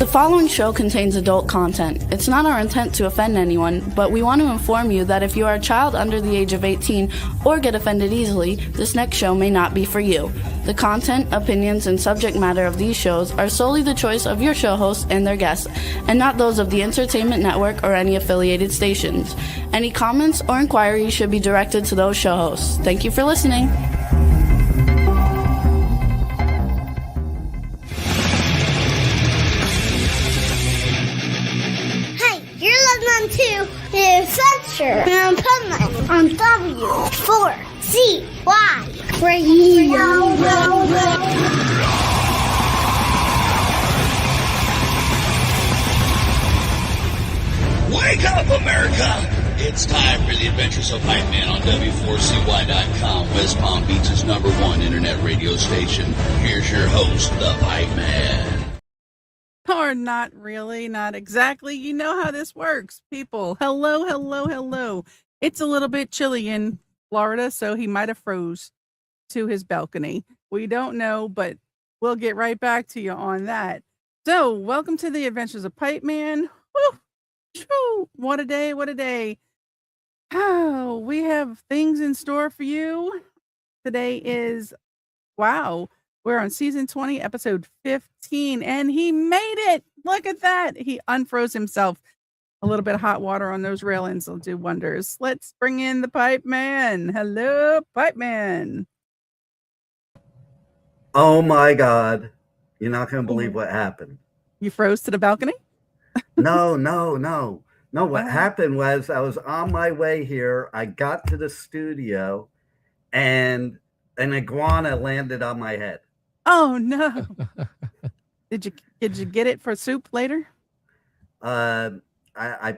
following show contains adult content. It's not our intent to offend anyone, but we want to inform you that if you are a child under the age of 18 or get offended easily, this next show may not be for you. The content, opinions, and subject matter of these shows are solely the choice of your show hosts and their guests, and not those of the Entertainment Network or any affiliated stations. Any comments or inquiries should be directed to those show hosts. Thank you for listening. To the Adventure in Pipeman on W4CY Radio. Wake up, America! It's time for the Adventures of Pipeman on W4CY.com, West Palm Beach's #1 internet radio station. Here's your host, the Pipeman. Or not really, not exactly. You know how this works, people. Hello, hello, hello. It's a little bit chilly in Florida, so he might have froze to his balcony. We don't know, but we'll get right back to you on that. So, welcome to the Adventures of Pipeman. Woo! Woo! What a day, what a day. Oh, we have things in store for you. Today is, wow. We're on season 20, episode 15, and he made it. Look at that. He unfroze himself. A little bit of hot water on those railings will do wonders. Let's bring in the Pipe Man. Hello, Pipe Man. Oh my God. You're not going to believe what happened. You froze to the balcony? No. No, what happened was I was on my way here. I got to the studio and an iguana landed on my head. Oh no. Did you get it for soup later? I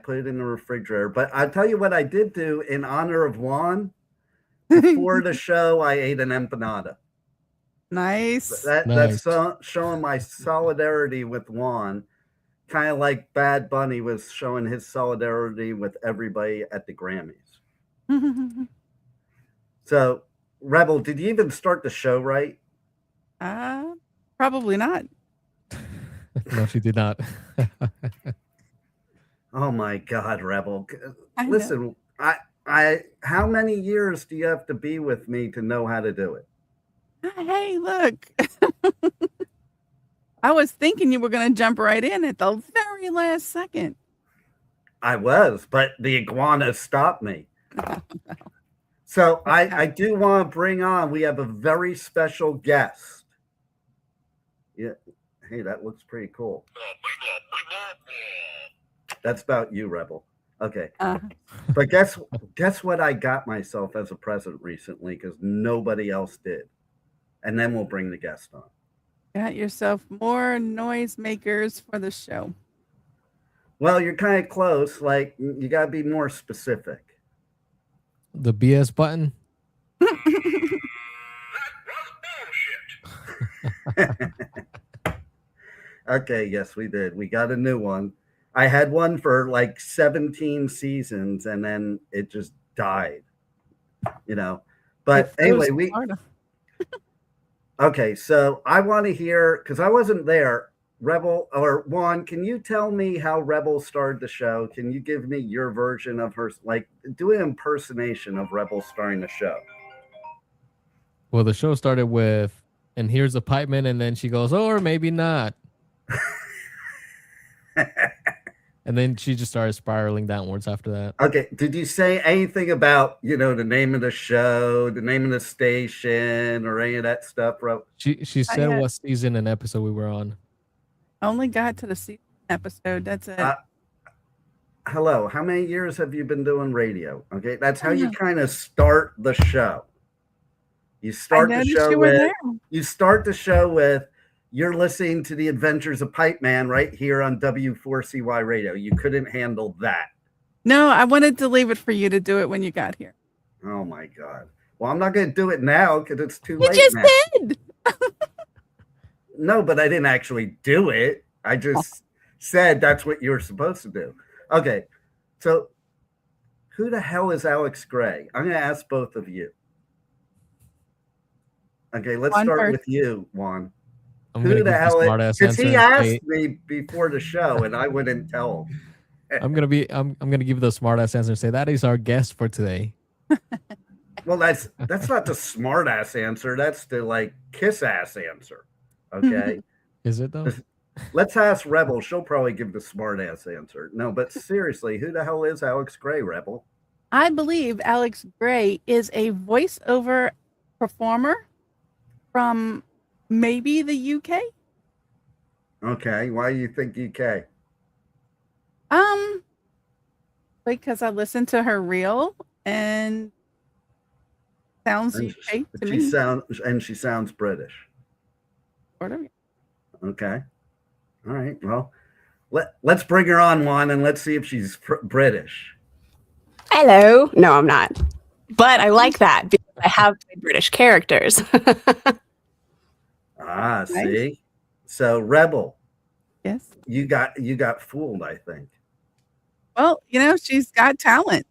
put it in the refrigerator, but I'll tell you what I did do in honor of Juan. Before the show, I ate an empanada. Nice. That's showing my solidarity with Juan, kind of like Bad Bunny was showing his solidarity with everybody at the Grammys. So, Rebel, did you even start the show right? Probably not. No, she did not. Oh my God, Rebel. Listen, I how many years do you have to be with me to know how to do it? Hey, look. I was thinking you were going to jump right in at the very last second. I was, but the iguana stopped me. No. So I do want to bring on, we have a very special guest. Yeah. Hey, that looks pretty cool. That's about you, Rebel. Okay. But guess what I got myself as a present recently, because nobody else did. And then we'll bring the guest on. Got yourself more noisemakers for the show. Well, you're kind of close. Like, you got to be more specific. The BS button? Okay, yes, we did. We got a new one. I had one for like 17 seasons, and then it just died. But anyway, okay, so I want to hear, because I wasn't there, Rebel, or Juan, can you tell me how Rebel started the show? Can you give me your version of her, like, do an impersonation of Rebel starting the show? Well, the show started with, and here's a pipeman, and then she goes, oh, or maybe not. And then she just started spiraling downwards after that. Okay, did you say anything about, the name of the show, the name of the station, or any of that stuff, bro? She said what season and episode we were on. Only got to the season episode. That's it. Hello, how many years have you been doing radio? Okay, that's how you kind of start the show. You start the show with you're listening to the Adventures of Pipeman right here on W4CY Radio. You couldn't handle that. No, I wanted to leave it for you to do it when you got here. Oh my God. Well, I'm not going to do it now because it's too late. You just did. No, but I didn't actually do it. I just said that's what you're supposed to do. Okay. So who the hell is Alex Gray? I'm going to ask both of you. Okay, let's start with you, Juan. I'm gonna give the smart ass because answer. he asked me before the show and I wouldn't tell him. I'm gonna give the smart ass answer and say that is our guest for today. Well, that's not the smart ass answer. That's the like kiss ass answer. Okay. Is it though? Let's ask Rebel. She'll probably give the smart ass answer. No, but seriously, who the hell is Alex Gray, Rebel? I believe Alex Gray is a voiceover performer from maybe the UK. Okay, why do you think UK? Because I listened to her reel and sounds UK to me. She sounds British. Whatever. Okay. All right. Well, let's bring her on, Juan, and let's see if she's British. Hello. No, I'm not. But I like that because I have British characters. Nice. See? So, Rebel. Yes. You got fooled, I think. Well, she's got talent.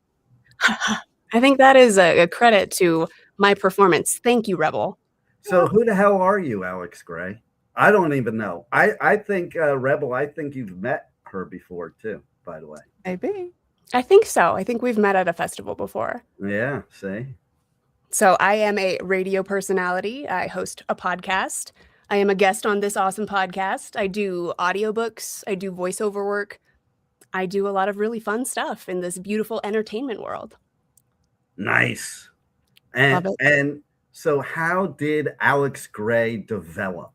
I think that is a credit to my performance. Thank you, Rebel. So who the hell are you, Alex Gray? I don't even know. I think, Rebel, I think you've met her before too, by the way. Maybe. I think so. I think we've met at a festival before. Yeah, see? So I am a radio personality. I host a podcast. I am a guest on this awesome podcast. I do audiobooks. I do voiceover work. I do a lot of really fun stuff in this beautiful entertainment world. Nice. And so how did Alex Gray develop?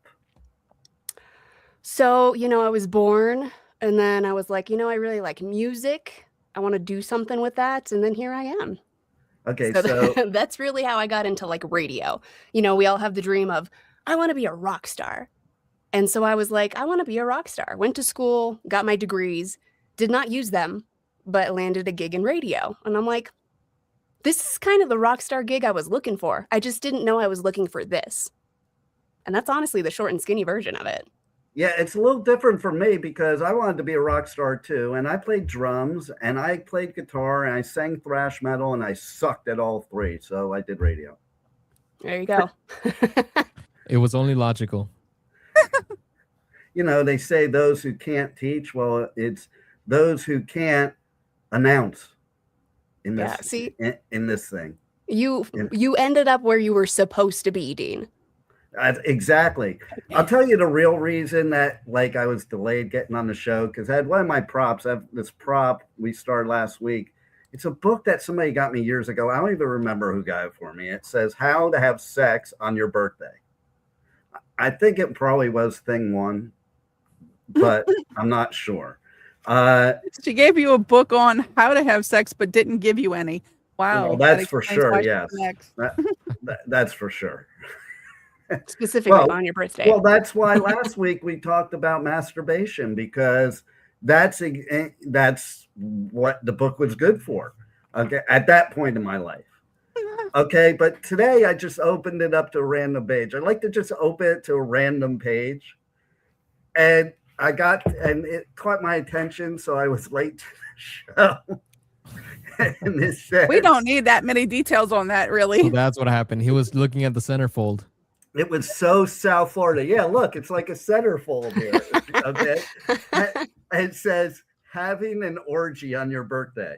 So, I was born and then I was like, I really like music. I want to do something with that. And then here I am. Okay, so that's really how I got into like radio. We all have the dream of, I want to be a rock star. And so I was like, I want to be a rock star. Went to school, got my degrees, did not use them, but landed a gig in radio. And I'm like, this is kind of the rock star gig I was looking for. I just didn't know I was looking for this. And that's honestly the short and skinny version of it. Yeah, it's a little different for me because I wanted to be a rock star too. And I played drums and I played guitar and I sang thrash metal and I sucked at all three. So I did radio. There you go. It was only logical. They say those who can't teach, well, it's those who can't announce in this, in this thing. You ended up where you were supposed to be, Dean. Exactly. I'll tell you the real reason that I was delayed getting on the show because I had one of my props. I have this prop we started last week. It's a book that somebody got me years ago. I don't even remember who got it for me. It says How to Have Sex on Your Birthday. I think it probably was thing one, but I'm not sure. She gave you a book on how to have sex, but didn't give you any. Wow. Well, that's for sure. Yes. That's for sure. Specifically on your birthday. Well, that's why last week we talked about masturbation because that's what the book was good for. Okay, at that point in my life. Okay, but today I just opened it up to a random page. I like to just open it to a random page, and it caught my attention, so I was late to the show. And it says, we don't need that many details on that, really. So that's what happened. He was looking at the centerfold. It was so South Florida. Yeah, look, it's like a centerfold here. Okay. It says having an orgy on your birthday.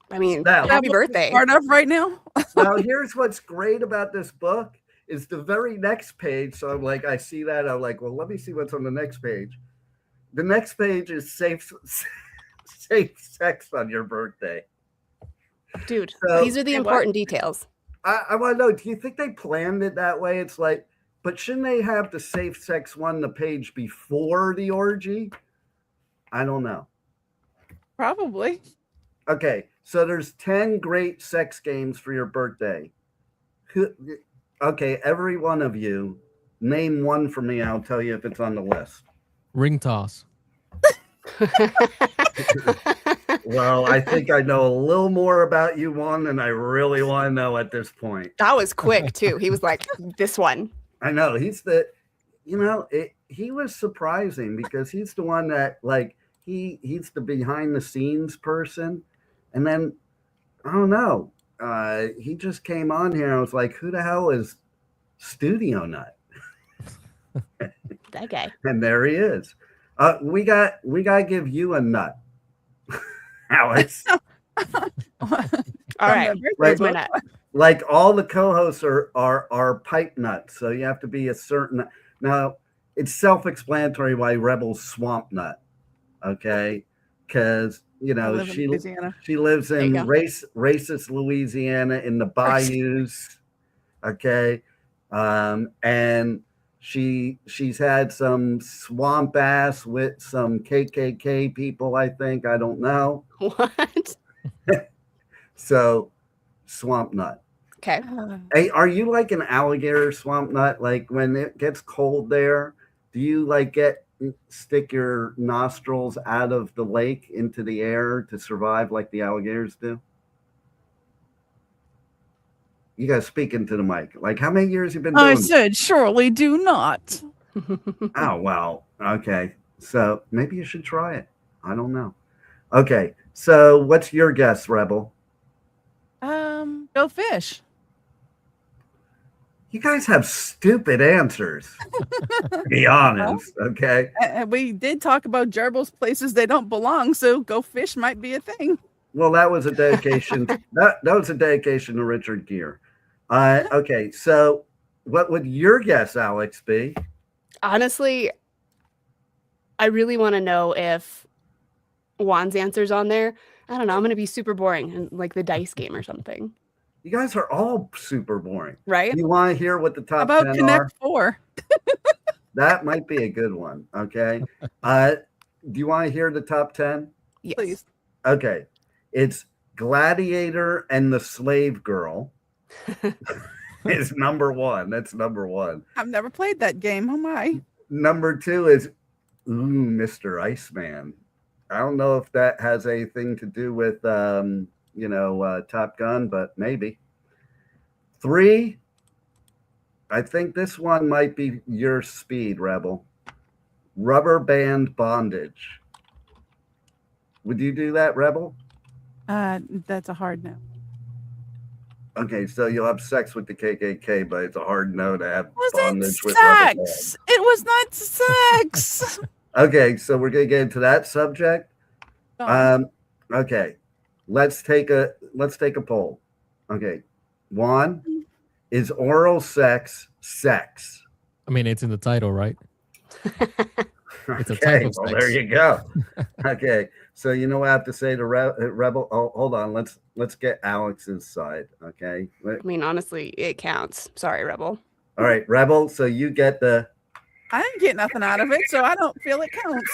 I mean, happy birthday. Start up right now. Now, here's what's great about this book is the very next page. So I'm like, I see that. I'm like, well, let me see what's on the next page. The next page is safe sex on your birthday. Dude, these are the important details. I want to know, do you think they planned it that way? It's like, but shouldn't they have the safe sex one, the page before the orgy? I don't know. Probably. Okay, so there's 10 great sex games for your birthday. Okay, every one of you, name one for me. I'll tell you if it's on the list. Ring toss. Well, I think I know a little more about you, Juan, than I really want to know at this point. That was quick, too. He was like, this one. I know. He was surprising because he's the one that, he's the behind-the-scenes person. And then, I don't know, he just came on here and I was like, who the hell is Studio Nut? That guy. And there he is. We got to give you a nut, Alex. All right. Where's my nut? Like all the co-hosts are pipe nuts, so you have to be a certain. Now it's self-explanatory why Rebel's swamp nut, okay? Because she lives in racist Louisiana in the bayous, okay, and she's had some swamp ass with some KKK people. I think, I don't know What? So swamp nut. Okay. Hey, are you like an alligator swamp nut? Like when it gets cold there, do you like stick your nostrils out of the lake into the air to survive like the alligators do? You guys speak into the mic. Like, how many years you been doing? I said, surely do not. Oh, well, okay. So maybe you should try it. I don't know. Okay, so what's your guess, Rebel? Go fish. You guys have stupid answers. To be honest, okay? We did talk about gerbils, places they don't belong, so go fish might be a thing. Well, that was a dedication. that was a dedication to Richard Gere. Okay, so what would your guess, Alex, be? Honestly, I really want to know if Juan's answer's on there. I don't know. I'm going to be super boring and like the dice game or something. You guys are all super boring. Right? You want to hear what the top 10 About Connect 4? That might be a good one, okay? Do you want to hear the top 10? Yes. Please. Okay. It's Gladiator and the Slave Girl. Is number one. That's number one. I've never played that game. Oh my. Number two is Mr. Iceman. I don't know if that has anything to do with Top Gun, but maybe. 3, I think this one might be your speed, Rebel. Rubber band bondage. Would you do that, Rebel? That's a hard no. Okay, so you'll have sex with the KKK, but it's a hard no to have bondage with sex. rubber bands. It was not sex. Okay, so we're gonna get into that subject. Okay, let's take a poll. Okay, Juan, is oral sex sex? I mean, it's in the title, right? It's a Okay, type of well, sex. there you go. Okay, so you know what I have to say to Rebel? Oh, hold on, let's get Alex's side. Okay. I mean, honestly, it counts. Sorry, Rebel. All right, Rebel. So you get the. I didn't get nothing out of it, so I don't feel it counts.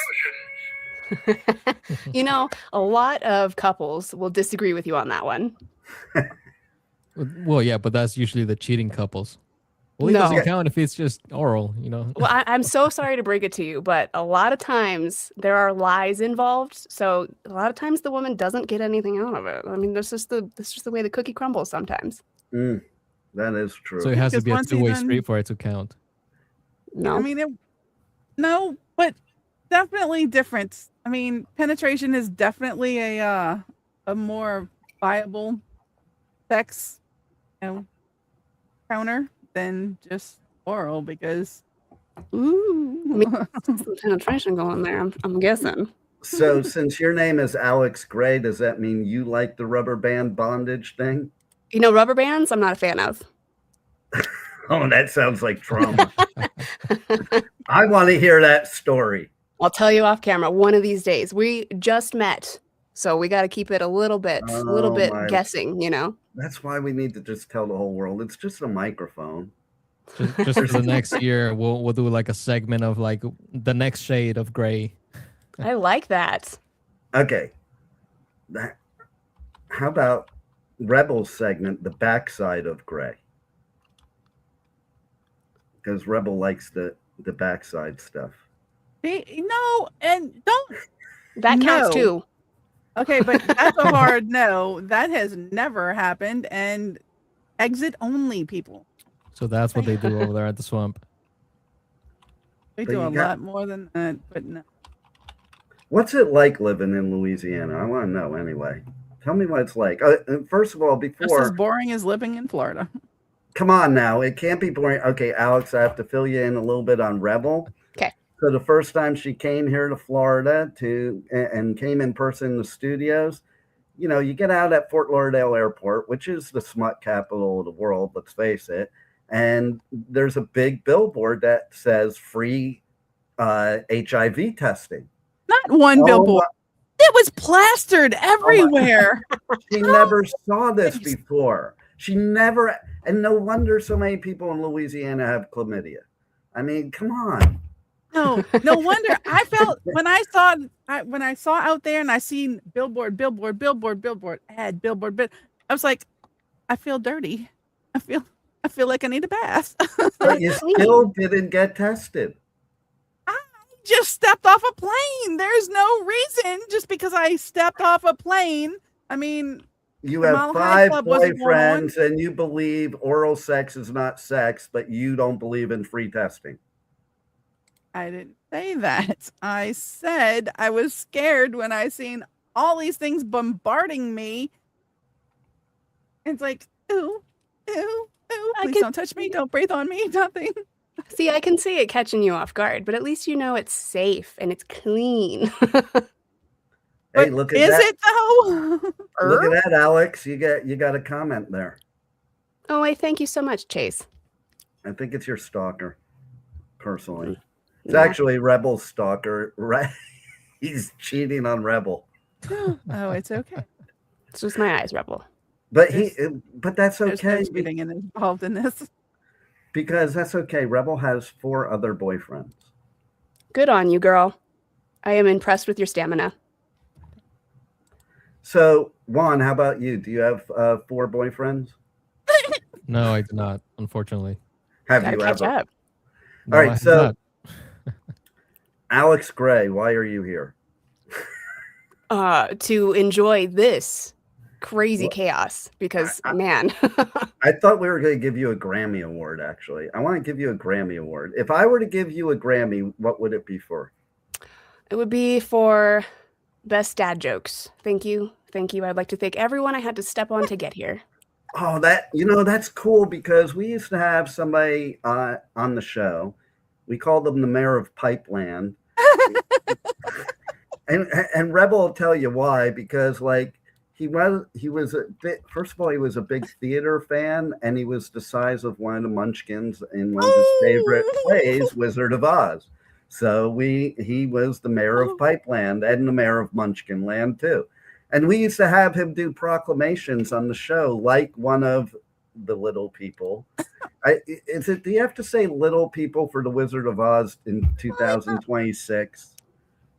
A lot of couples will disagree with you on that one. Well, yeah, but that's usually the cheating couples. Well, it doesn't count if it's just oral, Well, I'm so sorry to break it to you, but a lot of times there are lies involved. So a lot of times the woman doesn't get anything out of it. I mean, that's just the way the cookie crumbles sometimes. That is true. So it has to be a two-way street for it to count. No. I mean, no, but definitely different. I mean, penetration is definitely a more viable sex, counter than just oral because some penetration going there. I'm guessing. So since your name is Alex Gray, does that mean you like the rubber band bondage thing? Rubber bands, I'm not a fan of. Oh, that sounds like trauma. I want to hear that story. I'll tell you off camera one of these days. We just met, so we got to keep it a little bit guessing, That's why we need to just tell the whole world it's just a microphone. Just for the next year, we'll do like a segment of like the next shade of gray. I like that. Okay. How about Rebel's segment, the backside of gray? Because Rebel likes the backside stuff. No, and don't. That counts too. Okay, but that's a hard no. That has never happened, and exit only people. So that's what they do over there at the swamp. They do a lot more than that, but no. What's it like living in Louisiana? I want to know anyway. Tell me what it's like. First of all, Just as boring as living in Florida. come on now. It can't be boring. Okay, Alex, I have to fill you in a little bit on Rebel. Okay. So the first time she came here to Florida and came in person in the studios, you know, you get out at Fort Lauderdale Airport, which is the smut capital of the world, let's face it. And there's a big billboard that says free HIV testing. Not one billboard. It was plastered everywhere. She never saw this before. She never, and no wonder so many people in Louisiana have chlamydia. I mean, come on. No wonder. I felt when I saw out there and I seen billboard, ad, billboard. I was like, I feel dirty. I feel like I need a bath. But you still didn't get tested. I just stepped off a plane. There's no reason just because I stepped off a plane. I mean, you have 5 boyfriends and you believe oral sex is not sex, but you don't believe in free testing. I didn't say that. I said I was scared when I seen all these things bombarding me. It's like, ooh. Please don't touch me. Don't breathe on me. Nothing. See, I can see it catching you off guard, but at least you know it's safe and it's clean. Hey, look at that. Is it though? Look at that, Alex. You got a comment there. Oh, I thank you so much, Chase. I think it's your stalker, personally. It's actually Rebel's stalker. Right? He's cheating on Rebel. Oh, it's okay. It's just my eyes, Rebel. But that's okay. There's no cheating involved in this. Because that's okay. Rebel has 4 other boyfriends. Good on you, girl. I am impressed with your stamina. So, Juan, how about you? Do you have 4 boyfriends? No, I do not, unfortunately. Have Gotta you catch ever? up. All right, so Alex Gray, why are you here? To enjoy this crazy chaos because, man. I thought we were going to give you a Grammy Award, actually. I want to give you a Grammy Award. If I were to give you a Grammy, what would it be for? It would be for best dad jokes. Thank you. I'd like to thank everyone I had to step on to get here. Oh, that's cool because we used to have somebody on the show. We called them the mayor of Pipeland. and Rebel will tell you why, because like he was a bit, first of all, he was a big theater fan, and he was the size of one of the munchkins in one of his favorite plays, Wizard of Oz. So he was the mayor of Pipeland and the mayor of Munchkinland too. And we used to have him do proclamations on the show, like one of the little people. Do you have to say little people for the Wizard of Oz in 2026?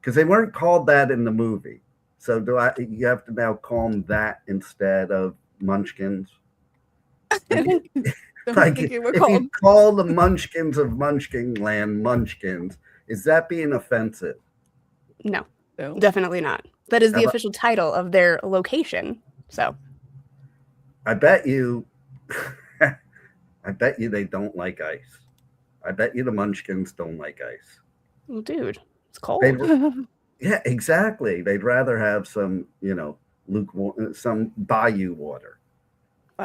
Because they weren't called that in the movie. So you have to now call them that instead of munchkins? Like, if you call the munchkins of Munchkinland munchkins, is that being offensive? No, definitely not. That is the official title of their location. So I bet you they don't like ice. I bet you the munchkins don't like ice. Well, dude, it's cold. Yeah, exactly. They'd rather have some, lukewarm, some bayou water.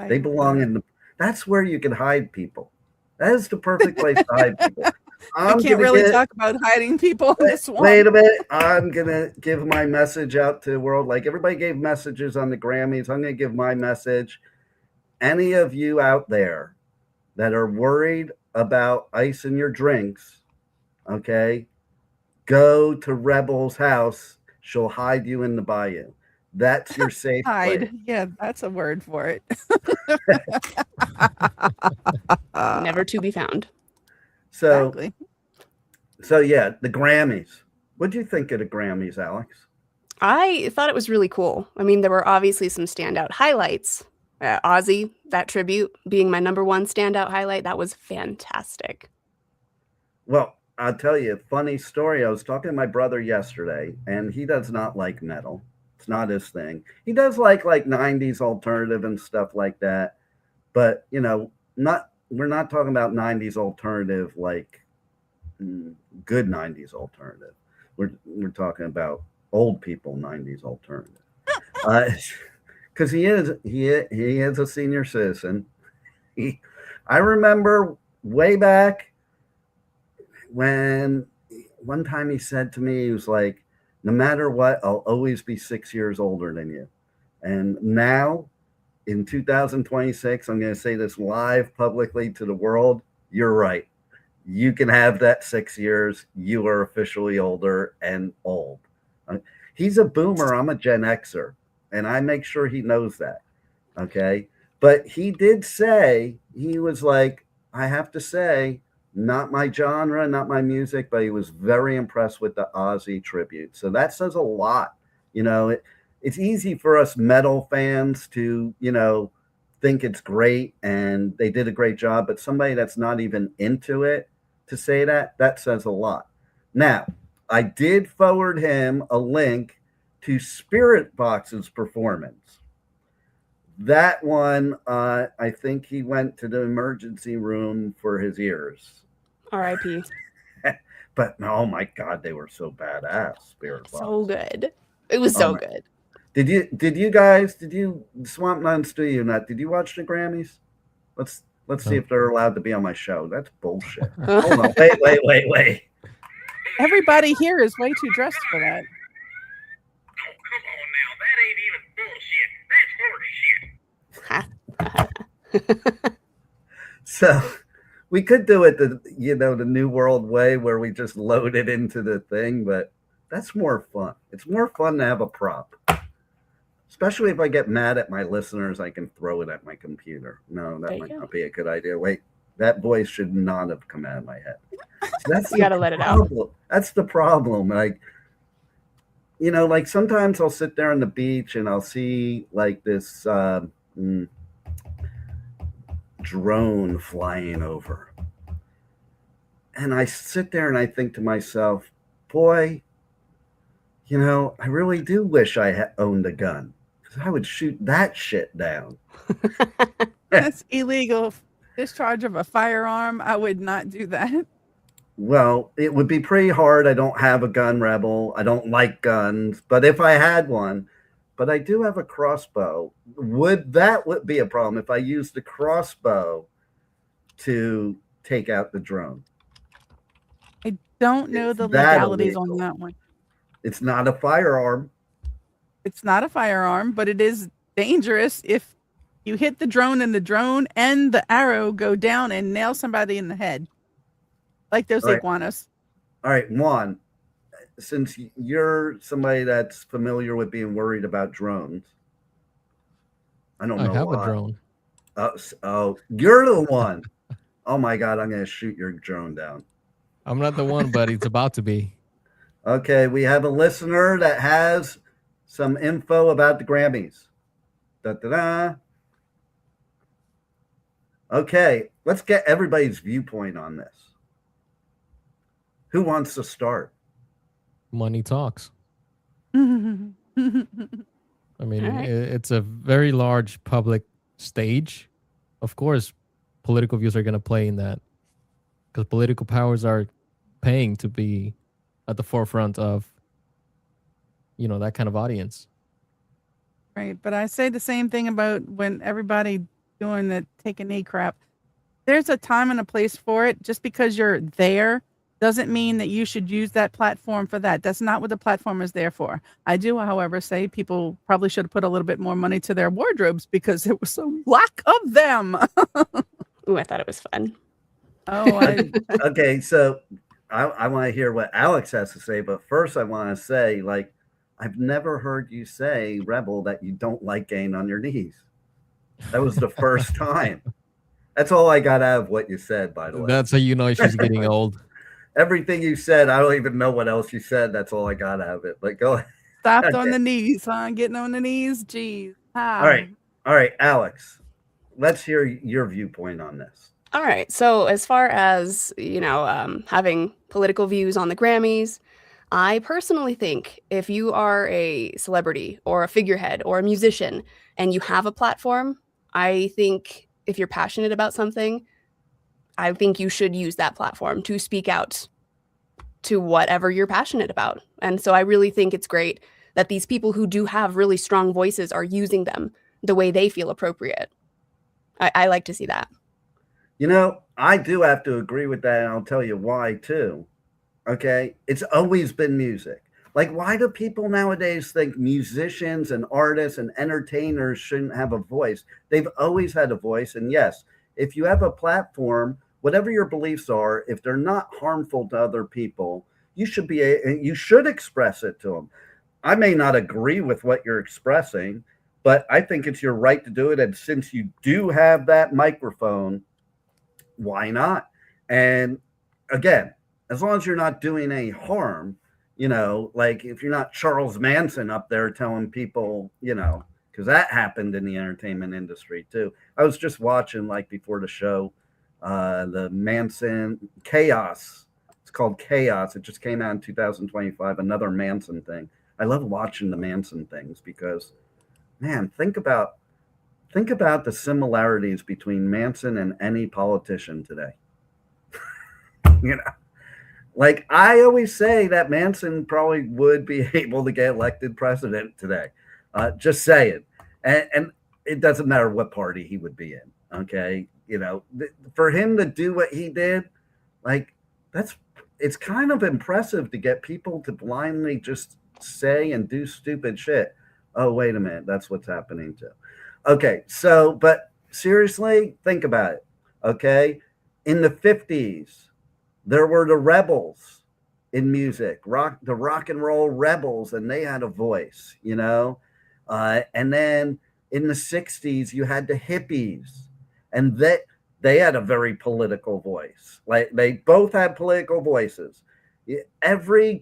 They belong that's where you can hide people. That is the perfect place to hide people. I can't really talk about hiding people in this one. Wait a minute. I'm going to give my message out to the world. Like everybody gave messages on the Grammys. I'm going to give my message. Any of you out there that are worried about ice in your drinks, okay, go to Rebel's house. She'll hide you in the bayou. That's your safe hide. place. Yeah, that's a word for it. Never to be found. So, exactly. So yeah, the Grammys. What do you think of the Grammys, Alex? I thought it was really cool. I mean, there were obviously some standout highlights. Ozzy, that tribute being my #1 standout highlight. That was fantastic. Well, I'll tell you a funny story. I was talking to my brother yesterday, and he does not like metal. It's not his thing. He does like 90s alternative and stuff like that. But, we're not talking about 90s alternative like good 90s alternative. We're talking about old people 90s alternative. Because he is a senior citizen. I remember way back when one time he said to me, he was like, no matter what, I'll always be 6 years older than you. And now in 2026, I'm going to say this live publicly to the world. You're right. You can have that 6 years. You are officially older and old. He's a boomer. I'm a Gen Xer, and I make sure he knows that. Okay. But he did say, he was like, I have to say, not my genre, not my music, but he was very impressed with the Ozzy tribute. So that says a lot. You know, it's easy for us metal fans to, you know, think it's great and they did a great job, but somebody that's not even into it to say that, that says a lot. Now, I did forward him a link to Spirit Box's performance. That one, I think he went to the emergency room for his ears. R.I.P. But oh my God, they were so badass. Spirit Box. So good. It was so good. Did you Swamp Nuns, do you not? Did you watch the Grammys? Let's see if they're allowed to be on my show. That's bullshit. Hold on. Wait. Everybody here is way too dressed for that. Oh, come on now. That ain't even bullshit. That's horny shit. So we could do it the New World way where we just load it into the thing, but that's more fun. It's more fun to have a prop. Especially if I get mad at my listeners, I can throw it at my computer. No, that might not be a good idea. Wait, that voice should not have come out of my head. So that's you got to let it out. That's the problem. Like, you know, like sometimes I'll sit there on the beach and I'll see like this drone flying over. And I sit there and I think to myself, boy, you know, I really do wish I owned a gun. I would shoot that shit down. That's illegal. Discharge of a firearm. I would not do that. Well, it would be pretty hard. I don't have a gun, Rebel. I don't like guns. But if I had one, but I do have a crossbow. Would be a problem if I used the crossbow to take out the drone? I don't know the legalities on that one. It's not a firearm. It's not a firearm, but it is dangerous if you hit the drone and the arrow go down and nail somebody in the head. Like those iguanas. All right, Juan, since you're somebody that's familiar with being worried about drones, I have a drone. Oh, you're the one. Oh my God, I'm going to shoot your drone down. I'm not the one, but it's about to be. Okay, we have a listener that has some info about the Grammys. Da-da-da. Okay, let's get everybody's viewpoint on this. Who wants to start? Money talks. I mean, it's a very large public stage. Of course, political views are going to play in that because political powers are paying to be at the forefront of, you know, that kind of audience. Right. But I say the same thing about when everybody doing the take a knee crap. There's a time and a place for it. Just because you're there doesn't mean that you should use that platform for that. That's not what the platform is there for. I do, however, say people probably should have put a little bit more money to their wardrobes because there was so lack of them. Ooh, I thought it was fun. Okay, so I want to hear what Alex has to say, but first I want to say, like, I've never heard you say, Rebel, that you don't like getting on your knees. That was the first time. That's all I got out of what you said, by the way. That's how you know she's getting old. Everything you said, I don't even know what else you said. That's all I got out of it. But go ahead. Stopped on the knees, huh? Getting on the knees. Jeez. All right, Alex. Let's hear your viewpoint on this. All right. So as far as, you know, having political views on the Grammys, I personally think if you are a celebrity or a figurehead or a musician and you have a platform, I think if you're passionate about something, I think you should use that platform to speak out to whatever you're passionate about. And so I really think it's great that these people who do have really strong voices are using them the way they feel appropriate. I like to see that. You know, I do have to agree with that, and I'll tell you why too. Okay, it's always been music. Like, why do people nowadays think musicians and artists and entertainers shouldn't have a voice? They've always had a voice. And yes, if you have a platform, whatever your beliefs are, if they're not harmful to other people, you should express it to them. I may not agree with what you're expressing, but I think it's your right to do it. And since you do have that microphone, why not? And again, as long as you're not doing any harm, like if you're not Charles Manson up there telling people, because that happened in the entertainment industry too. I was just watching, like, before the show, the Manson Chaos. It's called Chaos. It just came out in 2025, another Manson thing. I love watching the Manson things because, man, think about the similarities between Manson and any politician today. Like, I always say that Manson probably would be able to get elected president today. Just saying. And it doesn't matter what party he would be in. Okay. For him to do what he did, like, it's kind of impressive to get people to blindly just say and do stupid shit. Oh, wait a minute. That's what's happening too. Okay. So, but seriously, think about it. Okay. In the 50s, there were the rebels in music, the rock and roll rebels, and they had a voice, and then in the 60s, you had the hippies, and they had a very political voice. Like, they both had political voices. Every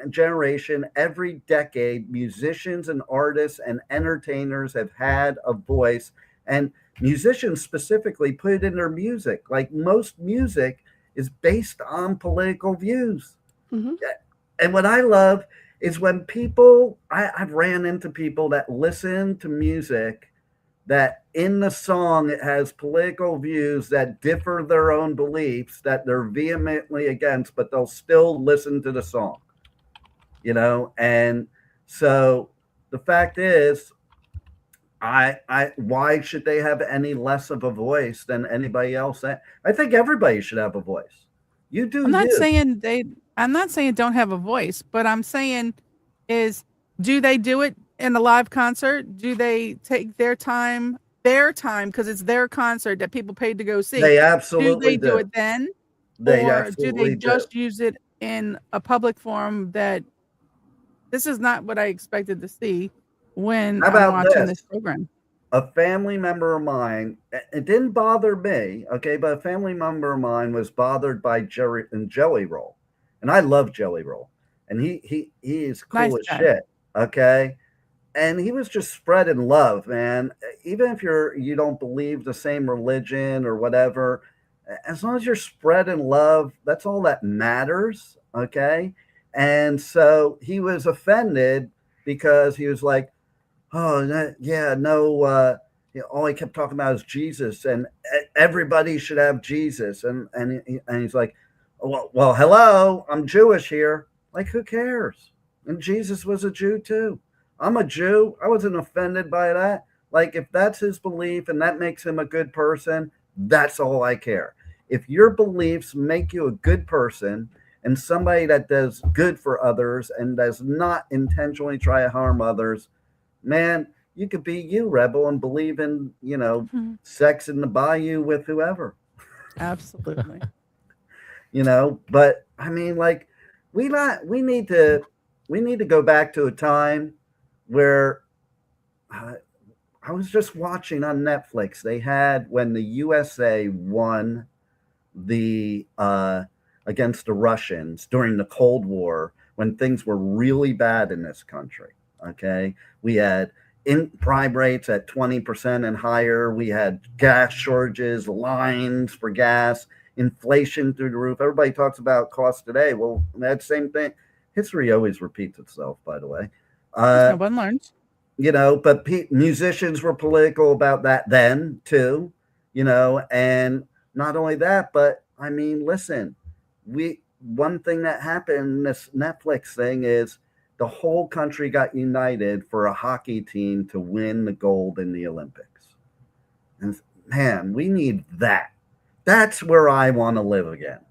generation, every decade, musicians and artists and entertainers have had a voice, and musicians specifically put it in their music. Like, most music is based on political views. Mm-hmm. And what I love is when people, I've ran into people that listen to music that in the song it has political views that differ their own beliefs that they're vehemently against, but they'll still listen to the song. And so the fact is, why should they have any less of a voice than anybody else? I think everybody should have a voice. You do. I'm not saying don't have a voice, but I'm saying do they do it in a live concert? Do they take their time because it's their concert that people paid to go see? They absolutely do it then? Or do they just use it in a public forum that this is not what I expected to see when I'm watching this program? A family member of mine, it didn't bother me, okay, but a family member of mine was bothered by Jelly Roll. And I love Jelly Roll. And he is cool as shit, okay? And he was just spreading love, man. Even if you don't believe the same religion or whatever, as long as you're spreading love, that's all that matters, okay? And so he was offended because he was like, oh, yeah, no, all he kept talking about is Jesus, and everybody should have Jesus. And he's like, well, hello, I'm Jewish here. Like, who cares? And Jesus was a Jew too. I'm a Jew. I wasn't offended by that. Like, if that's his belief and that makes him a good person, that's all I care. If your beliefs make you a good person and somebody that does good for others and does not intentionally try to harm others, man, you could be you, Rebel, and believe in, sex in the bayou with whoever. Absolutely. But I mean, like, we need to go back to a time where I was just watching on Netflix. They had when the USA won the against the Russians during the Cold War, when things were really bad in this country. Okay, we had crime rates at 20% and higher. We had gas shortages, lines for gas, inflation through the roof. Everybody talks about cost today. Well, that same thing. History always repeats itself, by the way. No one learns. But musicians were political about that then too, and not only that, but I mean, listen, one thing that happened in this Netflix thing is the whole country got united for a hockey team to win the gold in the Olympics. And man, we need that That's where I want to live again.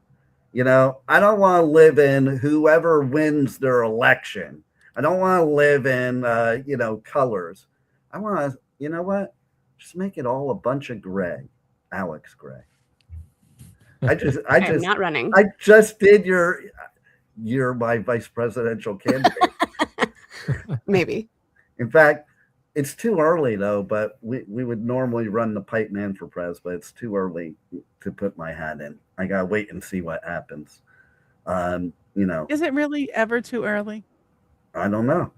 You know, I don't want to live in whoever wins their election. I don't want to live in, colors. I want to, you know what? Just make it all a bunch of gray. Alex Gray. I'm not running. I just did you're my vice presidential candidate. Maybe. In fact, it's too early though, but we would normally run the Pipeman for pres, but it's too early to put my hat in. I gotta wait and see what happens. Is it really ever too early? I don't know.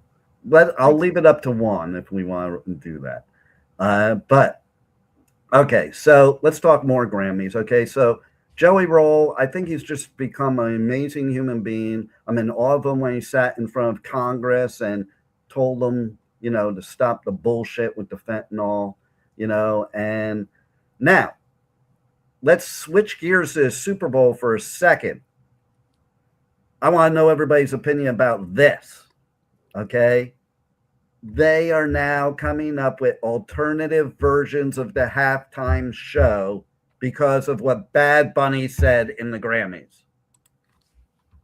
But I'll leave it up to Juan if we want to do that. But okay, so let's talk more Grammys. Okay, so Joey Roll, I think he's just become an amazing human being. I'm in awe of him when he sat in front of Congress and told them, to stop the bullshit with the fentanyl, and now let's switch gears to the Super Bowl for a second. I want to know everybody's opinion about this. Okay. They are now coming up with alternative versions of the halftime show because of what Bad Bunny said in the Grammys.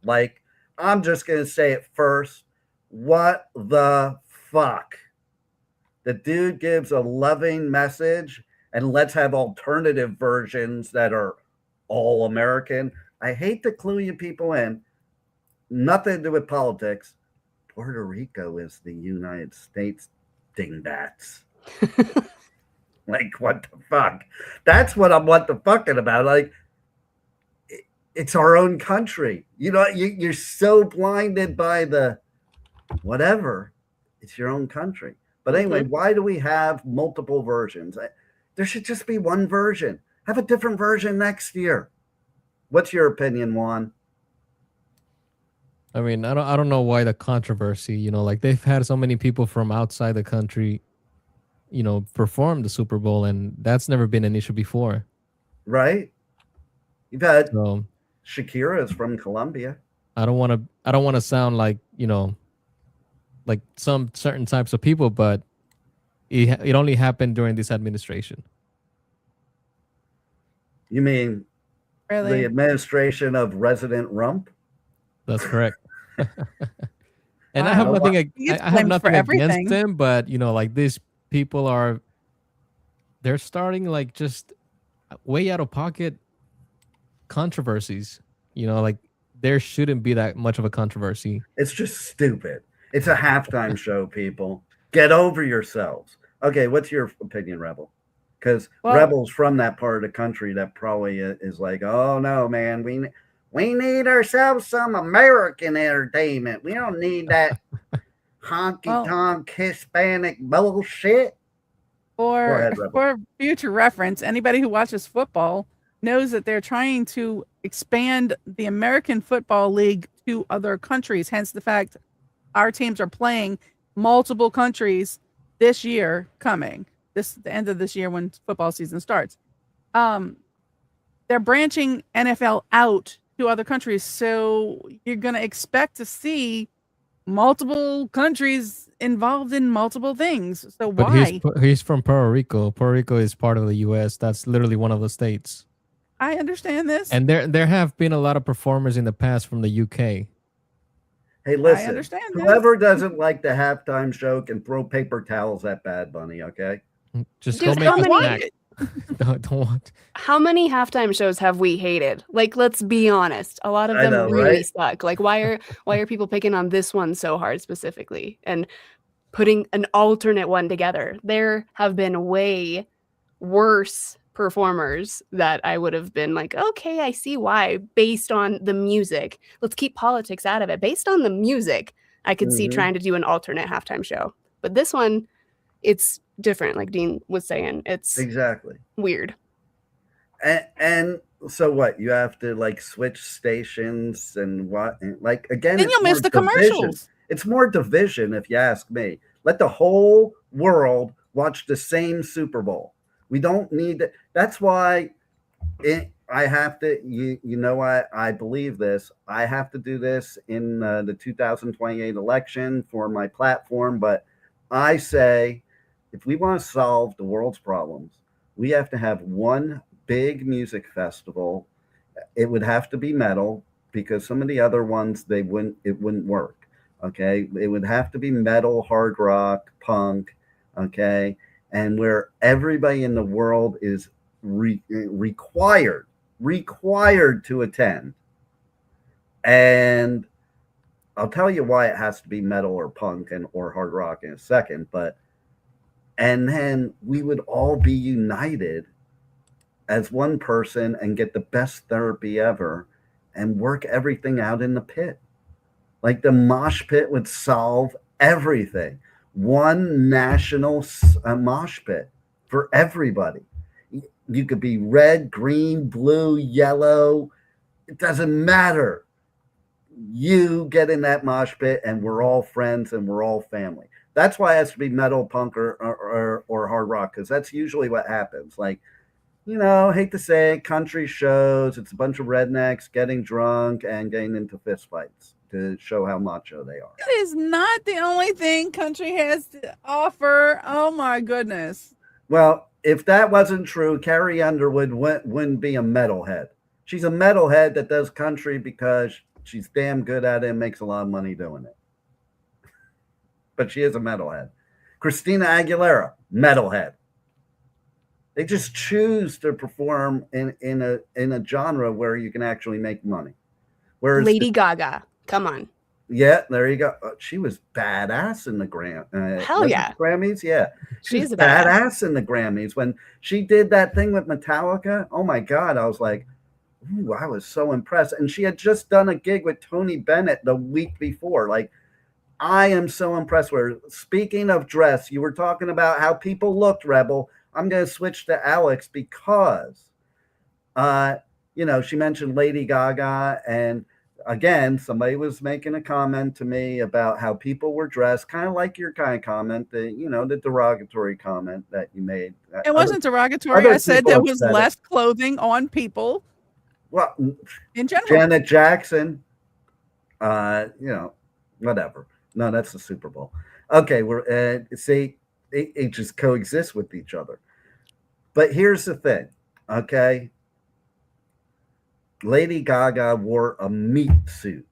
Like, I'm just going to say it first. What the fuck? The dude gives a loving message, and let's have alternative versions that are all American. I hate to clue you people in. Nothing to do with politics. Puerto Rico is the United States dingbats. Like, what the fuck? That's what I'm what the fucking about. Like, it's our own country. You're so blinded by the whatever. It's your own country. But anyway, why do we have multiple versions? There should just be one version. Have a different version next year. What's your opinion, Juan? I mean, I don't know why the controversy, like they've had so many people from outside the country, perform the Super Bowl, and that's never been an issue before. Right? You've had Shakira is from Colombia. I don't want to sound like, like some certain types of people, but it only happened during this administration. You mean really? The administration of Resident Rump? That's correct. And I have nothing. I have nothing against them, but like these people they're starting like just way out of pocket controversies. Like there shouldn't be that much of a controversy. It's just stupid. It's a halftime show, people. Get over yourselves. Okay, what's your opinion, Rebel? Because Rebel's from that part of the country that probably is like, oh no, man, we need ourselves some American entertainment. We don't need that honky-tonk Hispanic bullshit. For future reference, anybody who watches football knows that they're trying to expand the American Football League to other countries. Hence the fact our teams are playing multiple countries this year coming. The end of this year when football season starts. They're branching NFL out to other countries. So you're going to expect to see multiple countries involved in multiple things. So why? He's from Puerto Rico. Puerto Rico is part of the U.S. That's literally one of the states. I understand this. And there have been a lot of performers in the past from the UK. Hey, listen, I understand whoever doesn't like the halftime show can throw paper towels at Bad Bunny, okay? Just go make a snack. Don't want. How many halftime shows have we hated? Like, let's be honest. A lot of them really suck. Like, why are people picking on this one so hard specifically and putting an alternate one together? There have been way worse performers that I would have been like, okay, I see why, based on the music. Let's keep politics out of it. Based on the music, I could see trying to do an alternate halftime show. But this one, it's different, like Dean was saying. It's exactly weird. And so what? You have to like switch stations and what? And like again, then you'll miss the commercials. It's more division, if you ask me. Let the whole world watch the same Super Bowl. We don't need that. That's why I have to. I believe this. I have to do this in the 2028 election for my platform. But I say, if we want to solve the world's problems, we have to have one big music festival, it would have to be metal because some of the other ones it wouldn't work. Okay, it would have to be metal, hard rock, punk. Okay, and where everybody in the world is required to attend. And I'll tell you why it has to be metal or punk or hard rock in a second, and then we would all be united as one person and get the best therapy ever and work everything out in the pit. Like the mosh pit would solve everything. One national mosh pit for everybody. You could be red, green, blue, yellow. It doesn't matter. You get in that mosh pit and we're all friends and we're all family. That's why it has to be metal, punk, or hard rock, because that's usually what happens. Like, you know, hate to say it, country shows, it's a bunch of rednecks getting drunk and getting into fistfights to show how macho they are. That is not the only thing country has to offer. Oh my goodness. Well, if that wasn't true, Carrie Underwood wouldn't be a metalhead. She's a metalhead that does country because she's damn good at it and makes a lot of money doing it. But she is a metalhead. Christina Aguilera, metalhead. They just choose to perform in a genre where you can actually make money. Whereas Lady Gaga, come on. Yeah, there you go. She was badass in the Grammys. Hell yeah. Grammys, yeah. She's a badass in the Grammys. When she did that thing with Metallica, oh my God, I was like, ooh, I was so impressed. And she had just done a gig with Tony Bennett the week before. Like, I am so impressed with her. Speaking of dress, you were talking about how people looked, Rebel. I'm going to switch to Alex because, you know, she mentioned Lady Gaga. And again, somebody was making a comment to me about how people were dressed, kind of like your kind of comment, the derogatory comment that you made. It wasn't derogatory. I said there was less clothing on people. Well, in general. Janet Jackson, whatever. No, that's the Super Bowl. Okay, we're see, it just coexists with each other. But here's the thing, okay? Lady Gaga wore a meat suit,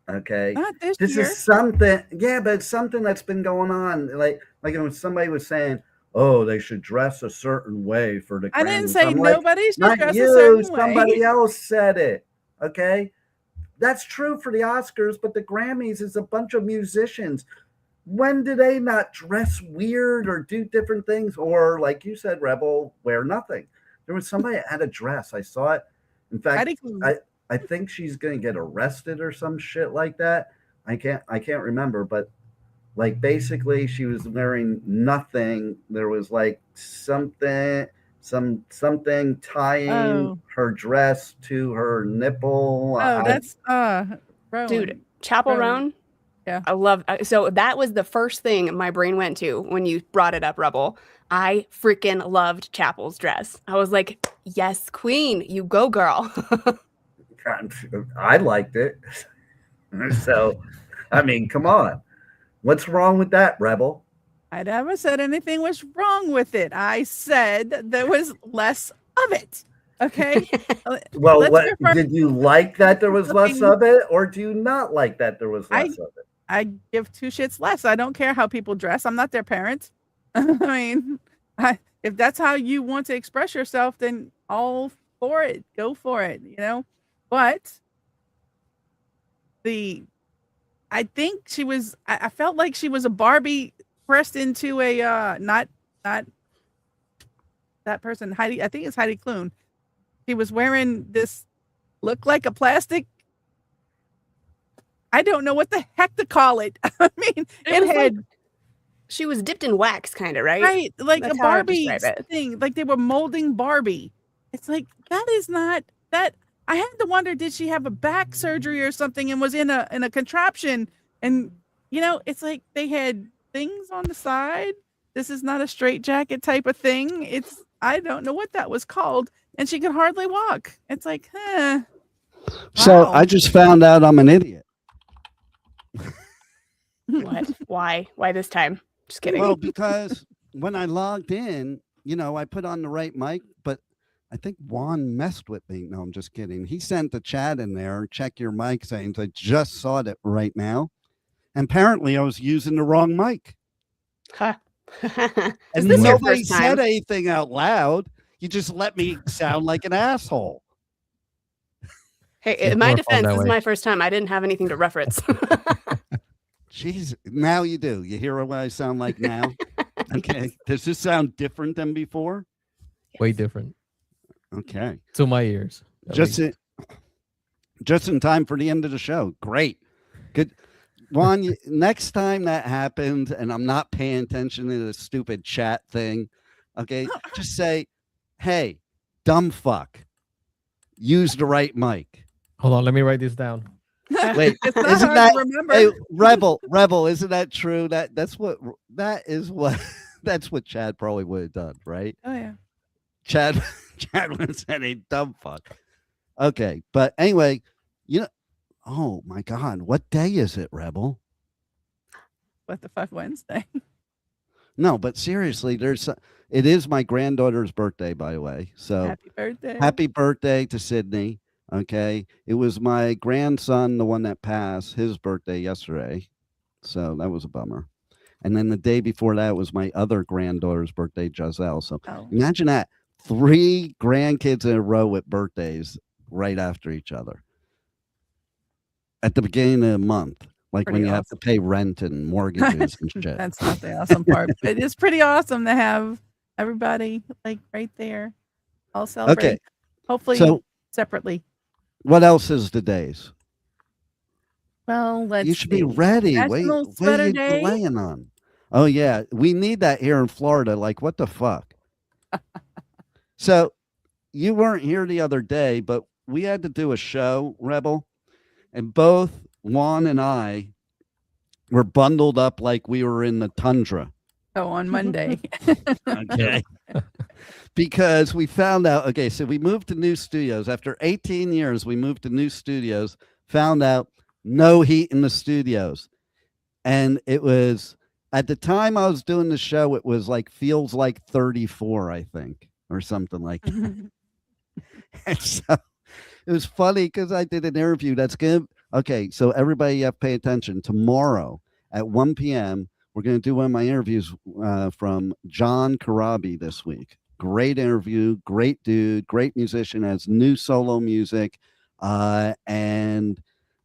okay? Not this year. Is something, yeah, but it's something that's been going on. Like when somebody was saying, oh, they should dress a certain way for the Grammys. I didn't say nobody should dress a certain way. Somebody else said it, okay? That's true for the Oscars, but the Grammys is a bunch of musicians. When do they not dress weird or do different things? Or, like you said, Rebel, wear nothing. There was somebody that had a dress. I saw it. In fact, I think she's going to get arrested or some shit like that. I can't remember, but like basically she was wearing nothing. There was like something tying her dress to her nipple. Oh, that's Rowan. Dude, Chapel Roan. Yeah, I love. So that was the first thing my brain went to when you brought it up, Rebel. I freaking loved Chapel's dress. I was like, yes, queen, you go, girl. I liked it. So, I mean, come on. What's wrong with that, Rebel? I never said anything was wrong with it. I said there was less of it. Okay. Well, did you like that there was less of it, or do you not like that there was less of it? I give two shits less. I don't care how people dress. I'm not their parent. I mean, if that's how you want to express yourself, then all for it. Go for it, you know? But I think she was, I felt like she was a Barbie pressed into a, not that person, Heidi, I think it's Heidi Klum. She was wearing this, looked like a plastic, I don't know what the heck to call it. I mean, it had... Like, she was dipped in wax, kind of, right? Right, like that's a Barbie thing. Like they were molding Barbie. It's like, that is not... that. I had to wonder, did she have a back surgery or something and was in a contraption? And, you know, it's like they had things on the side. This is not a straight jacket type of thing. It's... I don't know what that was called. And she could hardly walk. It's like, Wow. So I just found out I'm an idiot. What? Why this time? Just kidding. Well, because when I logged in, you know, I put on the right mic, but I think Juan messed with me. No, I'm just kidding. He sent the chat in there. Check your mic saying, I just saw it right now. And apparently I was using the wrong mic. Huh. And nobody said anything out loud. You just let me sound like an asshole. Hey, in my defense, this is my first time. I didn't have anything to reference. Jeez, now you do. You hear what I sound like now? Okay. Yes. Does this sound different than before? Way different. Okay. To my ears. Just in time for the end of the show. Great. Good. Juan, next time that happens and I'm not paying attention to the stupid chat thing, okay, just say, hey, dumb fuck, use the right mic. Hold on, let me write this down. Wait, isn't that hey, rebel? Isn't that true? That's what Chad probably would have done, right? Oh yeah. Chad would have said a dumb fuck. Okay, but anyway, oh my God, what day is it, Rebel? What the fuck, Wednesday? No, but seriously, it is my granddaughter's birthday, by the way. So happy birthday to Sydney. Okay. It was my grandson, the one that passed, his birthday yesterday. So that was a bummer. And then the day before that was my other granddaughter's birthday, Giselle. So imagine that, 3 grandkids in a row with birthdays right after each other at the beginning of the month. Like pretty when you have to pay rent and mortgages and shit. That's not the awesome part. It is pretty awesome to have everybody like right there all celebrate. Okay. Hopefully separately. What else is the days? Well, you should be ready. National what are you delaying on? Oh yeah, we need that here in Florida. Like what the fuck? So you weren't here the other day, but we had to do a show, Rebel, and both Juan and I were bundled up like we were in the tundra. Oh, on Monday. Okay. Because we found out, okay, so we moved to new studios. After 18 years, we moved to new studios, found out no heat in the studios. And it was, at the time I was doing the show, it was like, feels like 34, I think, or something like that. And so it was funny because I did an interview that's good. Okay, so everybody you have to pay attention. Tomorrow at 1 p.m., we're going to do one of my interviews from John Karabi this week. Great interview, great dude, great musician, has new solo music. And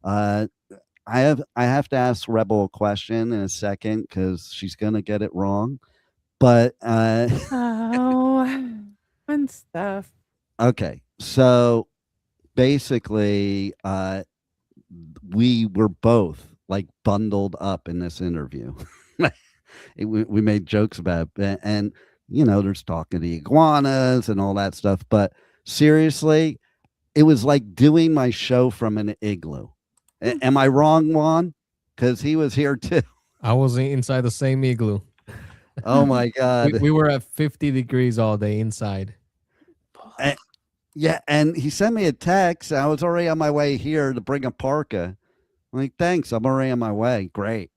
I have to ask Rebel a question in a second because she's going to get it wrong. But fun stuff. Okay, so basically we were both like bundled up in this interview. We made jokes about it, and there's talking to iguanas and all that stuff, but seriously, it was like doing my show from an igloo. Am I wrong, Juan? Because he was here too. I was inside the same igloo. Oh my God. We were at 50 degrees all day inside. Yeah, and he sent me a text. I was already on my way here to bring a parka. I'm like, thanks, I'm already on my way. Great.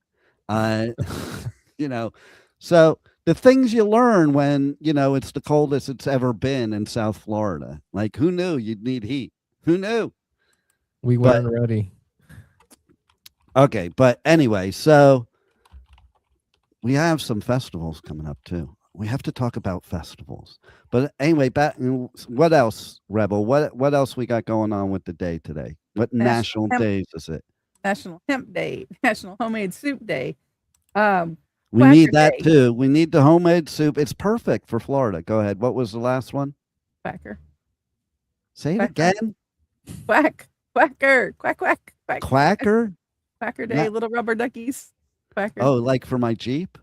So the things you learn when, it's the coldest it's ever been in South Florida. Like, who knew you'd need heat? Who knew? We weren't ready. Okay, but anyway, so we have some festivals coming up too. We have to talk about festivals. But anyway, what else, Rebel? What else we got going on with the day today? What national days is it? National Hemp Day, National Homemade Soup Day. We need that too. We need the homemade soup. It's perfect for Florida. Go ahead. What was the last one? Quacker. Say it again. Quacker. Quack. Quacker? Quacker Day, little rubber duckies. Quacker. Oh, like for my Jeep?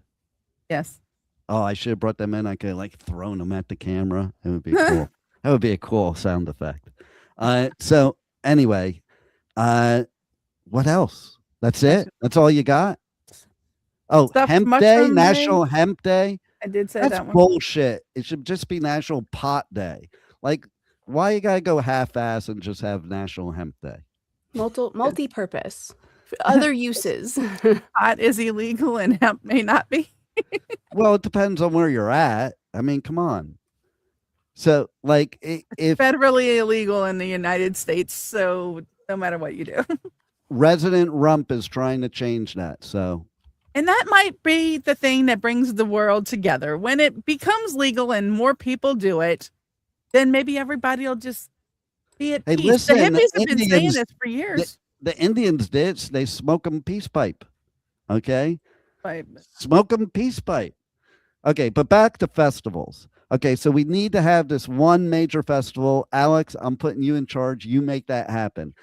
Yes. Oh, I should have brought them in. I could like thrown them at the camera. It would be cool. That would be a cool sound effect. So anyway, what else? That's it? That's all you got? Oh, Stuffed Hemp Day, National Hemp Day. I did say That's that one. Bullshit. It should just be National Pot Day. Like, why you gotta go half-ass and just have National Hemp Day? Multi-purpose. Other uses. Pot is illegal and hemp may not be. Well, it depends on where you're at. I mean, come on. So, like, if federally illegal in the United States, so no matter what you do. Resident Rump is trying to change that. So, and that might be the thing that brings the world together. When it becomes legal and more people do it, then maybe everybody will just be at peace. Listen, the hippies have been saying this for years. The Indians did. They smoke them peace pipe. Okay? Pipe. Smoke them peace pipe. Okay, but back to festivals. Okay, so we need to have this one major festival. Alex, I'm putting you in charge. You make that happen.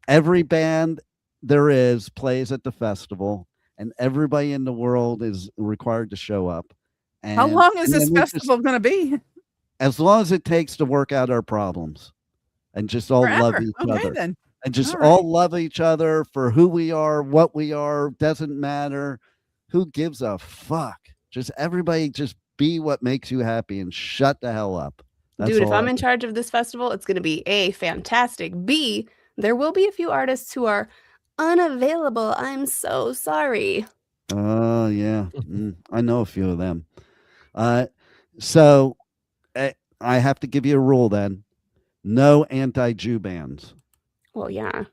Every band there is plays at the festival, and everybody in the world is required to show up. And, how long is this festival going to be? As long as it takes to work out our problems and just all love each other. Then. And just all love each other for who we are, what we are, doesn't matter. Who gives a fuck? Just everybody just be what makes you happy and shut the hell up. That's Dude, if I'm in charge of this festival, it's going to be A, fantastic. B, there will be a few artists who are unavailable. I'm so sorry. Oh, yeah. I know a few of them. So I have to give you a rule then. No anti-Jew bands. Well, yeah.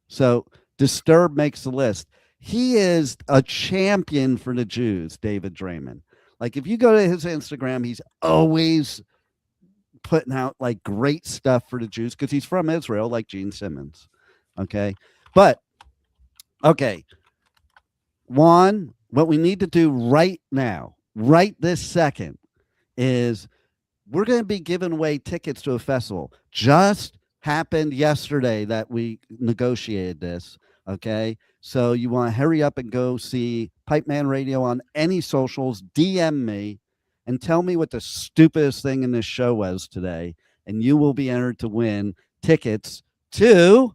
So Disturbed makes the list. He is a champion for the Jews, David Draymond. Like, if you go to his Instagram, he's always putting out like great stuff for the Jews because he's from Israel, like Gene Simmons. Okay. But, okay. Juan, what we need to do right now, right this second, is we're going to be giving away tickets to a festival. Just happened yesterday that we negotiated this. Okay. So you want to hurry up and go see Pipeman Radio on any socials, DM me and tell me what the stupidest thing in this show was today. And you will be entered to win tickets to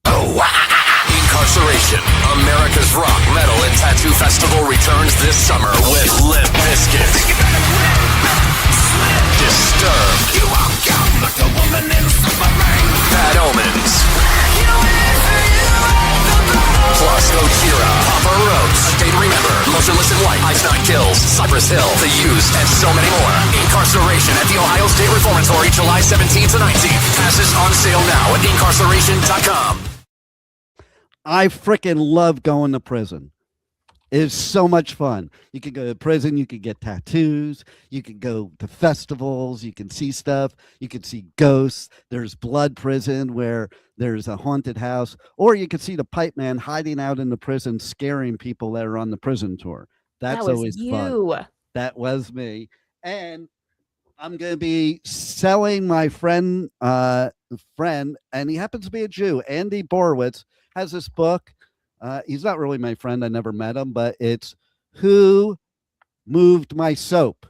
InkCarceration, America's rock, metal, and tattoo festival returns this summer with Limp Bizkit, Disturbed, Bad Omens, plus Gojira, Papa Roach, A Day to Remember, Motionless in White, Ice Nine Kills, Cypress Hill, The Used, and so many more. InkCarceration at the Ohio State Reformatory, July 17th to 19th. Passes on sale now at InkCarceration.com. I freaking love going to prison. It is so much fun. You can go to prison, you can get tattoos, you can go to festivals, you can see stuff, you can see ghosts. There's Blood Prison where there's a haunted house, or you can see the Pipeman hiding out in the prison, scaring people that are on the prison tour. That's always fun. That was me. And I'm going to be selling my friend, and he happens to be a Jew, Andy Borowitz, has this book. He's not really my friend. I never met him, but it's Who Moved My Soap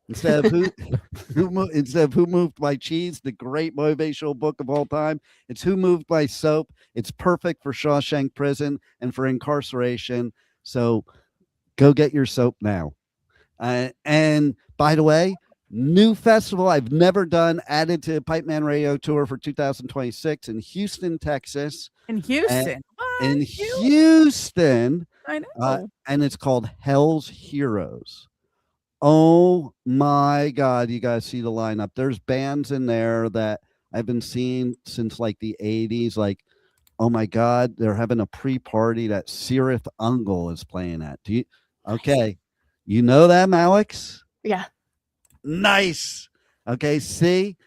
instead of who moved my cheese, the great motivational book of all time. It's Who Moved My Soap. It's perfect for Shawshank Prison and for incarceration. So go get your soap now. And by the way, new festival I've never done, added to Pipeman Radio Tour for 2026 in Houston, Texas. In Houston. In Houston. I know. And it's called Hell's Heroes. Oh my God. You guys see the lineup. There's bands in there that I've been seeing since like the 80s. Like, oh my God, they're having a pre-party that Sirith Ungol is playing at. Okay. You know them, Alex? Yeah. Nice. Okay. See,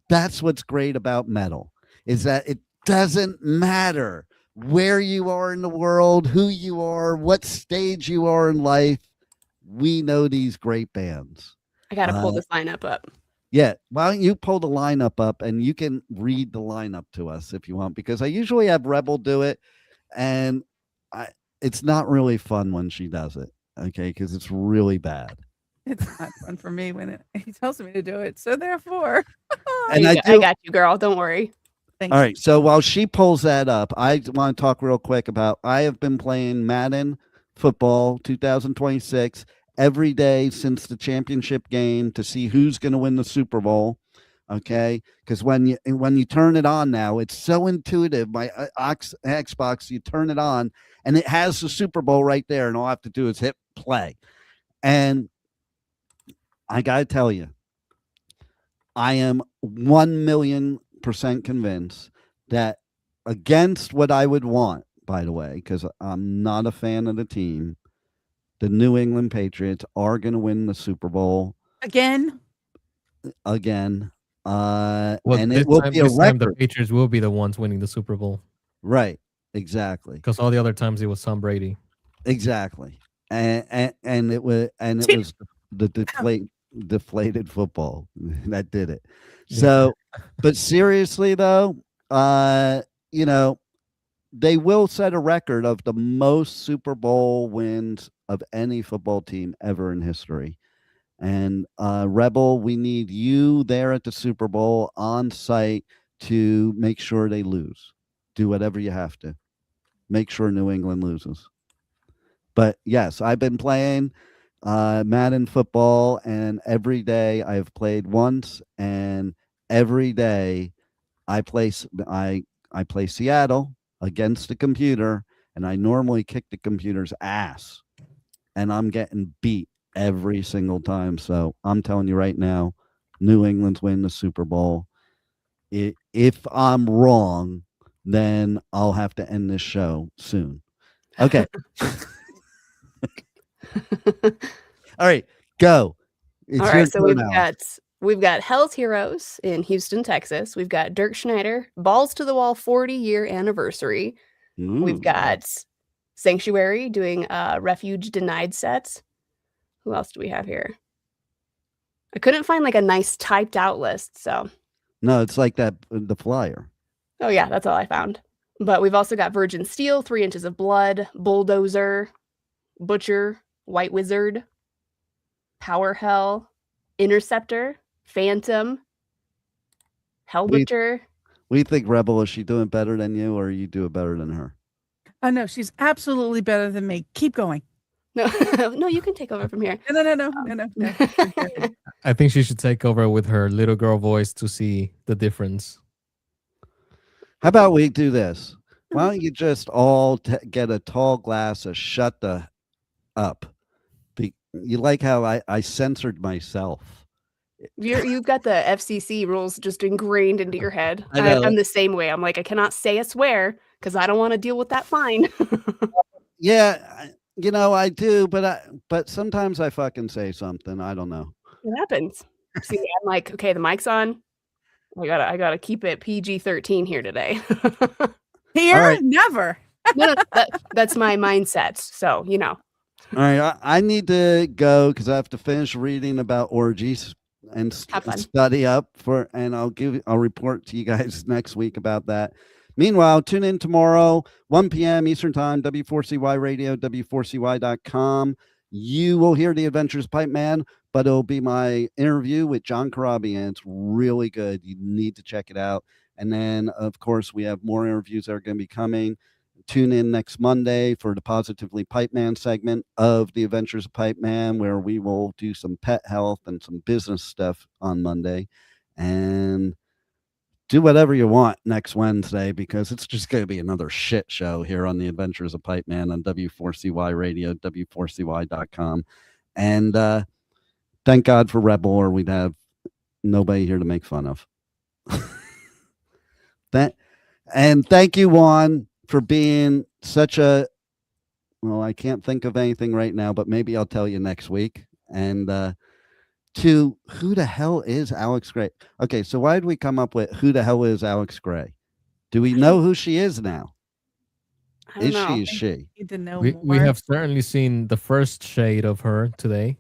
that's what's great about metal is that it doesn't matter where you are in the world, who you are, what stage you are in life. We know these great bands. I got to pull this lineup up. Yeah. Why don't you pull the lineup up and you can read the lineup to us if you want, because I usually have Rebel do it and it's not really fun when she does it. Okay. Because it's really bad. It's not fun for me when he tells me to do it. So therefore, and I got you, girl. Don't worry. All right. So while she pulls that up, I want to talk real quick about I have been playing Madden Football 2026 every day since the championship game to see who's going to win the Super Bowl. Okay. Because when you turn it on now, it's so intuitive. My Xbox, you turn it on and it has the Super Bowl right there. And all I have to do is hit play. And I got to tell you, I am 1,000,000% convinced that, against what I would want, by the way, because I'm not a fan of the team, the New England Patriots are going to win the Super Bowl again. Well, and it will be a record. The Patriots will be the ones winning the Super Bowl. Right. Exactly. Because all the other times it was Tom Brady. Exactly. And it was the deflated football that did it. So, but seriously though, you know, they will set a record of the most Super Bowl wins of any football team ever in history. And Rebel, we need you there at the Super Bowl on site to make sure they lose. Do whatever you have to. Make sure New England loses. But yes, I've been playing Madden Football, and every day I've played once, and every day I play Seattle against the computer, and I normally kick the computer's ass, and I'm getting beat every single time. So I'm telling you right now, New England's winning the Super Bowl. If I'm wrong, then I'll have to end this show soon. Okay. All right, go. All right, so we've got Hell's Heroes in Houston, Texas. We've got Dirk Schneider, Balls to the Wall 40-year anniversary. Ooh. We've got Sanctuary doing Refuge Denied sets. Who else do we have here? I couldn't find like a nice typed out list, so. No, it's like that, the flyer. Oh yeah, that's all I found. But we've also got Virgin Steel, 3 Inches of Blood, Bulldozer, Butcher, White Wizard, Power Hell, Interceptor, Phantom, Hell Butcher. We think Rebel, is she doing better than you, or you do it better than her? Oh no, she's absolutely better than me. Keep going. No, no, you can take over from here. No. I think she should take over with her little girl voice to see the difference. How about we do this? Why don't you just all get a tall glass of shut the up? You like how I censored myself. You've got the FCC rules just ingrained into your head. I'm the same way. I'm like, I cannot say a swear because I don't want to deal with that fine. Yeah, you know, I do, but sometimes I fucking say something. I don't know. It happens. See, I'm like, okay, the mic's on. I gotta keep it PG-13 here today. Here, right. Never. No, that's my mindset. So you know. All right, I need to go because I have to finish reading about orgies and study up for, and I'll report to you guys next week about that. Meanwhile, tune in tomorrow, 1 p.m. Eastern Time, W4CY Radio, W4CY.com. You will hear The Adventures of Pipeman, but it'll be my interview with John Karabi, and it's really good. You need to check it out. And then, of course, we have more interviews that are going to be coming. Tune in next Monday for the Positively Pipeman segment of The Adventures of Pipeman, where we will do some pet health and some business stuff on Monday. And do whatever you want next Wednesday, because it's just going to be another shit show here on The Adventures of Pipeman on W4CY Radio, W4CY.com. And thank God for Rebel, or we'd have nobody here to make fun of. And thank you, Juan, for being such a, well, I can't think of anything right now, but maybe I'll tell you next week. And to who the hell is Alex Gray? Okay, so why did we come up with who the hell is Alex Gray? Do we know who she is now? Is she? Need to know we have certainly seen the first shade of her today.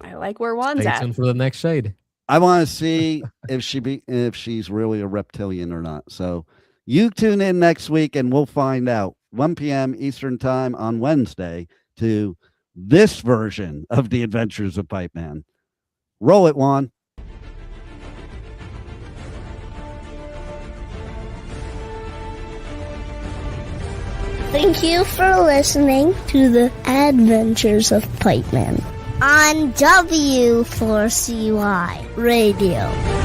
I like where Juan's Stay at. tuned for the next shade. I want to see if she's really a reptilian or not. So you tune in next week and we'll find out. 1 p.m. Eastern Time on Wednesday to this version of The Adventures of Pipeman. Roll it, Juan. Thank you for listening to The Adventures of Pipeman on W4CY Radio.